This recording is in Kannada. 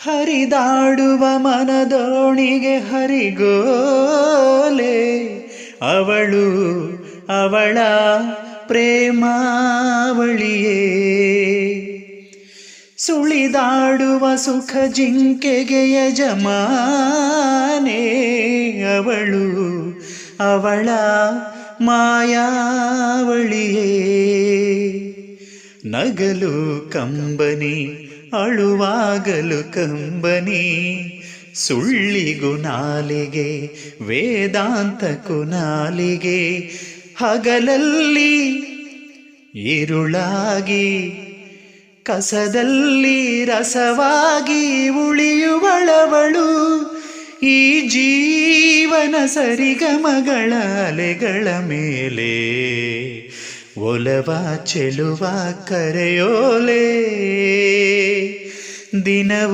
ಹರಿದಾಡುವ ಮನದೋಣಿಗೆ ಹರಿಗೋಲೆ ಅವಳು ಅವಳ ಪ್ರೇಮಾವಳಿಯೇ. ಸುಳಿದಾಡುವ ಸುಖ ಜಿಂಕೆಗೆ ಯಜಮಾನೆ ಅವಳು ಅವಳ ಮಾಯಾವಳಿಯೇ. ನಗಲು ಕಂಬನಿ ಅಳುವಾಗಲು ಕಂಬನಿ ಸುಳ್ಳಿಗು ನಾಲಿಗೆ ವೇದಾಂತಕ್ಕೂ ನಾಲಿಗೆ. ಹಗಲಲ್ಲಿ ഇരുಳಾಗಿ ಕಸದಲ್ಲಿ ರಸವಾಗಿ ಉಳಿಯುವಳವಳು. ಈ ಜೀವನ ಸರಿಗಮಗಳ ಅಲೆಗಳ ಮೇಲೆ ಒಲವ ಚೆಲುವ ಕರೆಯೋಲೆ ದಿನವೂ